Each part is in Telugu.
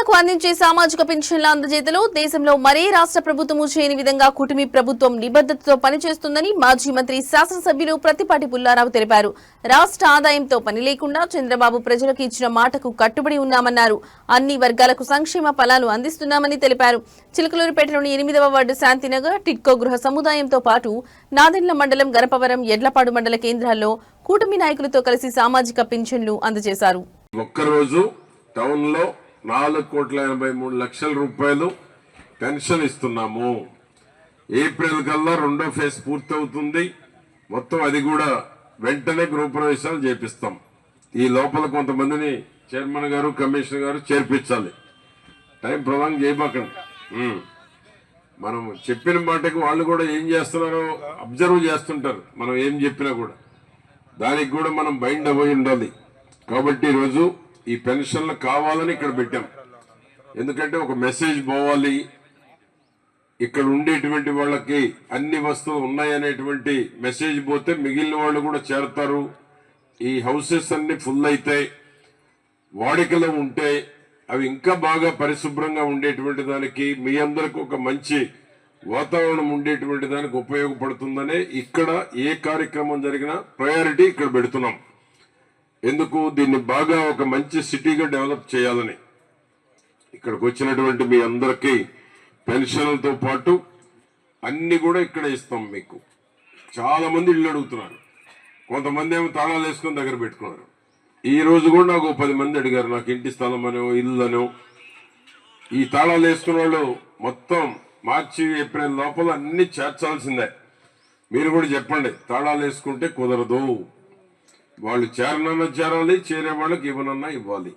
పేదలకు అందించే సామాజిక పెన్షన్ల అందజేతలో దేశంలో మరే రాష్ట్ర ప్రభుత్వము చేయని విధంగా కూటమి ప్రభుత్వం నిబద్ధతతో పనిచేస్తుందని మాజీ మంత్రి శాసనసభ్యులు ప్రత్తిపాటి పుల్లారావు తెలిపారు. రాష్ట్ర ఆదాయంతో పని లేకుండా చంద్రబాబు ప్రజలకు ఇచ్చిన మాటకు కట్టుబడి ఉన్నామన్నారు. అన్ని వర్గాలకు సంక్షేమ ఫలాలు అందిస్తున్నామని తెలిపారు. చిలకలూరుపేటలోని 8వ వార్డు శాంతినగర్ టిడ్కో గృహ సముదాయంతో పాటు నాదెండ్ల మండలం గరపవరం ఎడ్లపాడు మండల కేంద్రాల్లో కూటమి నాయకులతో కలిసి సామాజిక పెన్షన్లు అందజేశారు. టౌన్ లో 4,83,00,000 రూపాయలు పెన్షన్ ఇస్తున్నాము. ఏప్రిల్ కల్లా రెండో ఫేజ్ పూర్తవుతుంది. మొత్తం అది కూడా వెంటనే గృహప్రవేశాలు చేపిస్తాం. ఈ లోపల కొంతమందిని చైర్మన్ గారు కమిషనర్ గారు చేర్పించాలి. Time prolong చేయబాకండి. మనం చెప్పిన మాటకు వాళ్ళు కూడా ఏం చేస్తున్నారో అబ్జర్వ్ చేస్తుంటారు. మనం ఏం చెప్పినా కూడా దానికి కూడా మనం బైండ్ అవ్వి ఉండాలి. కాబట్టి ఈరోజు ఈ పెన్షన్లు కావాలని ఇక్కడ పెట్టాం. ఎందుకంటే ఒక మెసేజ్ పోవాలి, ఇక్కడ ఉండేటువంటి వాళ్ళకి అన్ని వస్తువులు ఉన్నాయనేటువంటి మెసేజ్ పోతే మిగిలిన వాళ్ళు కూడా చేరతారు. ఈ హౌసెస్ అన్ని ఫుల్ అవుతాయి, వాడికలో ఉంటే అవి ఇంకా బాగా పరిశుభ్రంగా ఉండేటువంటి దానికి మీ అందరికి ఒక మంచి వాతావరణం ఉండేటువంటి దానికి ఉపయోగపడుతుందనే ఇక్కడ ఏ కార్యక్రమం జరిగినా ప్రయారిటీ ఇక్కడ పెడుతున్నాం. ఎందుకు దీన్ని బాగా ఒక మంచి సిటీగా డెవలప్ చేయాలని ఇక్కడికి వచ్చినటువంటి మీ అందరికీ పెన్షన్లతో పాటు అన్ని కూడా ఇక్కడ ఇస్తాం. మీకు చాలా మంది ఇల్లు అడుగుతున్నారు, కొంతమంది ఏమో తాళాలు వేసుకొని దగ్గర పెట్టుకున్నారు. ఈ రోజు కూడా నాకు 10 మంది అడిగారు, నాకు ఇంటి స్థలం అనో ఇల్లు అనో. ఈ తాళాలు వేసుకున్న వాళ్ళు మొత్తం మార్చి ఏప్రిల్ లోపల అన్ని చేర్చాల్సిందే. మీరు కూడా చెప్పండి, తాళాలు వేసుకుంటే కుదరదు. వాళ్ళు చేరనన్నా చేరాలి, చేరే వాళ్ళకి ఇవ్వనన్నా ఇవ్వాలి.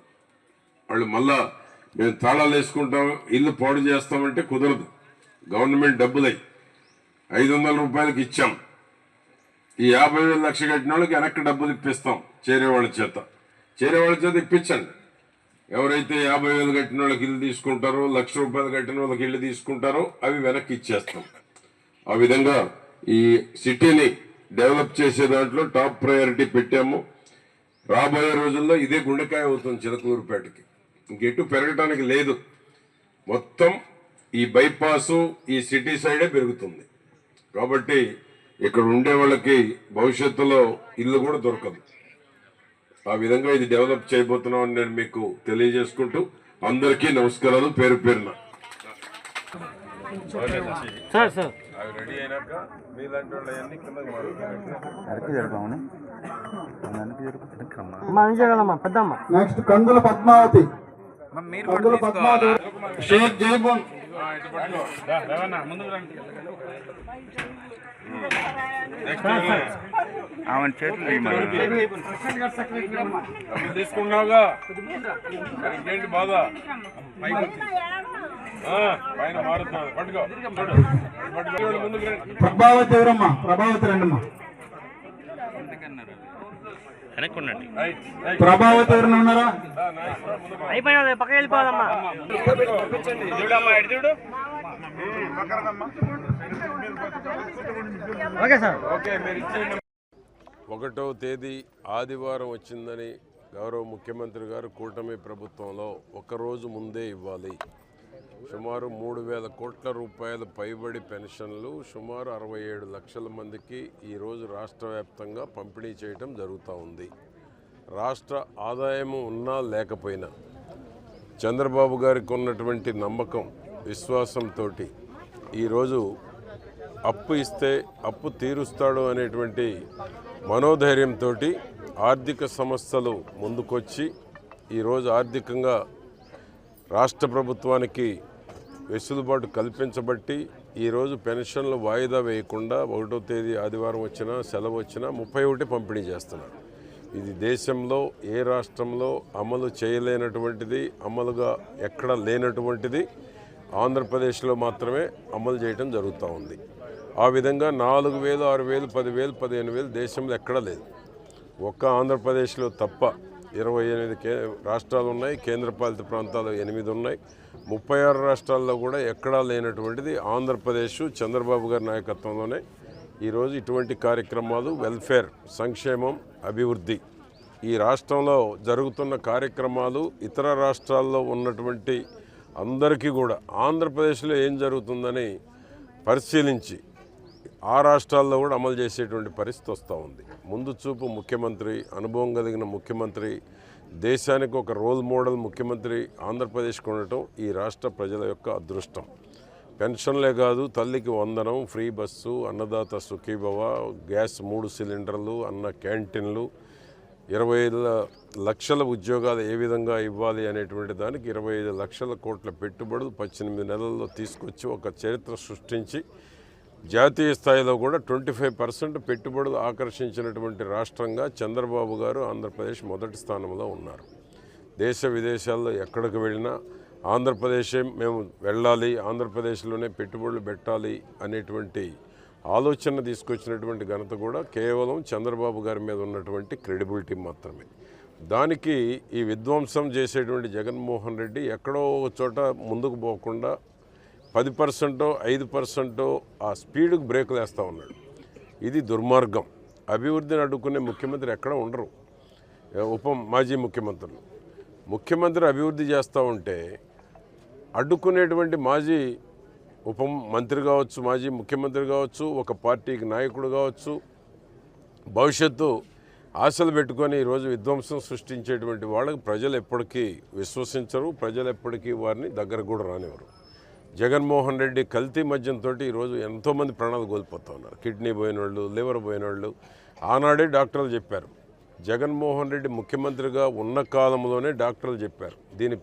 వాళ్ళు మళ్ళా మేము తాళాలు వేసుకుంటాం ఇల్లు పాడు చేస్తామంటే కుదరదు. గవర్నమెంట్ డబ్బులై 500 రూపాయలకి ఇచ్చాం. ఈ 50,000 లక్ష కట్టిన వాళ్ళకి వెనక్కి డబ్బులు ఇప్పిస్తాం. చేరేవాళ్ళ చేత ఇప్పించండి. ఎవరైతే 50,000 కట్టిన వాళ్ళకి ఇల్లు తీసుకుంటారో, 1,00,000 రూపాయలు కట్టిన వాళ్ళకి ఇల్లు తీసుకుంటారో అవి వెనక్కి ఇచ్చేస్తాం. ఆ విధంగా ఈ సిటీని డెవలప్ చేసే దాంట్లో టాప్ ప్రయారిటీ పెట్టాము. రాబోయే రోజుల్లో ఇదే గుండెకాయ అవుతుంది చిలకలూరుపేటకి. ఇంకెటు పెరగటానికి లేదు. మొత్తం ఈ బైపాసు ఈ సిటీ సైడే పెరుగుతుంది. కాబట్టి ఇక్కడ ఉండే వాళ్ళకి భవిష్యత్తులో ఇల్లు కూడా దొరకదు. ఆ విధంగా ఇది డెవలప్ చేయబోతున్నామని నేను మీకు తెలియజేసుకుంటూ అందరికీ నమస్కారాలు పేరు పేరున. రెడీ అయినాక మీలాంటి వాళ్ళు అవన్నీ కిందకి నెక్స్ట్ కందుల పద్మావతి, షేక్ జైబోన్ ఆమె చేతులు తీసుకున్నావుగా ఇంకేంటి బాధ పైన మారుతున్నారు. పట్టుకో ప్రభావతి ఎవరమ్మా? ప్రభావతి రండమ్మా. ప్రభావతి ఎవరైనా ఉన్నారా? అయిపోయినా పక్క వెళ్ళిపోదమ్మా. Okay sir. 1వ తేదీ ఆదివారం వచ్చిందని గౌరవ ముఖ్యమంత్రి గారు కూటమి ప్రభుత్వంలో ఒకరోజు ముందే ఇవ్వాలి. సుమారు 3,000 కోట్ల రూపాయల పైబడి పెన్షన్లు సుమారు 67 లక్షల మందికి ఈరోజు రాష్ట్ర వ్యాప్తంగా పంపిణీ చేయడం జరుగుతూ ఉంది. రాష్ట్ర ఆదాయము ఉన్నా లేకపోయినా చంద్రబాబు గారికి ఉన్నటువంటి నమ్మకం, విశ్వాసంతో ఈరోజు అప్పు ఇస్తే అప్పు తీరుస్తాడు అనేటువంటి మనోధైర్యంతో ఆర్థిక సంస్థలు ముందుకొచ్చి ఈరోజు ఆర్థికంగా రాష్ట్ర ప్రభుత్వానికి వెసులుబాటు కల్పించబట్టి ఈరోజు పెన్షన్లు వాయిదా వేయకుండా 1వ తేదీ ఆదివారం వచ్చినా సెలవు వచ్చినా 31 పంపిణీ చేస్తున్నారు. ఇది దేశంలో ఏ రాష్ట్రంలో అమలు చేయలేనటువంటిది, అమలుగా ఎక్కడ లేనటువంటిది ఆంధ్రప్రదేశ్లో మాత్రమే అమలు చేయడం జరుగుతూ ఉంది. ఆ విధంగా 4,000, 6,000, 10,000, 15,000 దేశంలో ఎక్కడా లేదు. ఒక్క ఆంధ్రప్రదేశ్లో తప్ప 28 రాష్ట్రాలు ఉన్నాయి, కేంద్రపాలిత ప్రాంతాలు 8 ఉన్నాయి. 36 రాష్ట్రాల్లో కూడా ఎక్కడా లేనటువంటిది ఆంధ్రప్రదేశ్ చంద్రబాబు గారి నాయకత్వంలోనే ఈరోజు ఇటువంటి కార్యక్రమాలు, వెల్ఫేర్, సంక్షేమం, అభివృద్ధి ఈ రాష్ట్రంలో జరుగుతున్న కార్యక్రమాలు ఇతర రాష్ట్రాల్లో ఉన్నటువంటి అందరికీ కూడా ఆంధ్రప్రదేశ్లో ఏం జరుగుతుందని పరిశీలించి ఆ రాష్ట్రాల్లో కూడా అమలు చేసేటువంటి పరిస్థితి వస్తూ ఉంది. ముందు చూపు ముఖ్యమంత్రి, అనుభవం కలిగిన ముఖ్యమంత్రి, దేశానికి ఒక రోల్ మోడల్ ముఖ్యమంత్రి ఆంధ్రప్రదేశ్కి ఉండటం ఈ రాష్ట్ర ప్రజల యొక్క అదృష్టం. పెన్షన్లే కాదు, తల్లికి వందనం, free bus, Annadata Sukhibhava, gas 3 సిలిండర్లు, అన్న క్యాంటీన్లు, 25 లక్షల ఉద్యోగాలు ఏ విధంగా ఇవ్వాలి అనేటువంటి దానికి 25 లక్షల కోట్ల పెట్టుబడులు 18 నెలల్లో తీసుకొచ్చి ఒక చరిత్ర సృష్టించి జాతీయ స్థాయిలో కూడా 25% పెట్టుబడులు ఆకర్షించినటువంటి రాష్ట్రంగా చంద్రబాబు గారు ఆంధ్రప్రదేశ్ మొదటి స్థానంలో ఉన్నారు. దేశ విదేశాల్లో ఎక్కడికి వెళ్ళినా ఆంధ్రప్రదేశే మేము వెళ్ళాలి, ఆంధ్రప్రదేశ్లోనే పెట్టుబడులు పెట్టాలి అనేటువంటి ఆలోచన తీసుకొచ్చినటువంటి ఘనత కూడా కేవలం చంద్రబాబు గారి మీద ఉన్నటువంటి క్రెడిబిలిటీ మాత్రమే. దానికి ఈ విధ్వంసం చేసేటువంటి జగన్మోహన్ రెడ్డి ఎక్కడో ఒక చోట ముందుకు పోకుండా 10%, 5% ఆ స్పీడ్కి బ్రేకులు వేస్తూ ఉన్నాడు. ఇది దుర్మార్గం. అభివృద్ధిని అడ్డుకునే ముఖ్యమంత్రి ఎక్కడ ఉండరు. మాజీ ముఖ్యమంత్రి అభివృద్ధి చేస్తూ ఉంటే అడ్డుకునేటువంటి మాజీ ఉప మంత్రి కావచ్చు, మాజీ ముఖ్యమంత్రి కావచ్చు, ఒక పార్టీకి నాయకుడు కావచ్చు, భవిష్యత్తు ఆశలు పెట్టుకొని ఈరోజు విధ్వంసం సృష్టించేటువంటి వాళ్ళకి ప్రజలు ఎప్పటికీ విశ్వసించరు, ప్రజలు ఎప్పటికీ వారిని దగ్గర కూడా రానివ్వరు. జగన్మోహన్ రెడ్డి కల్తీ మద్యంతో ఈరోజు ఎంతోమంది ప్రాణాలు కోల్పోతూ ఉన్నారు. కిడ్నీ పోయిన వాళ్ళు, లివర్ పోయిన వాళ్ళు. ఆనాడే డాక్టర్లు చెప్పారు, జగన్మోహన్ రెడ్డి ముఖ్యమంత్రిగా ఉన్న కాలంలోనే డాక్టర్లు చెప్పారు దీని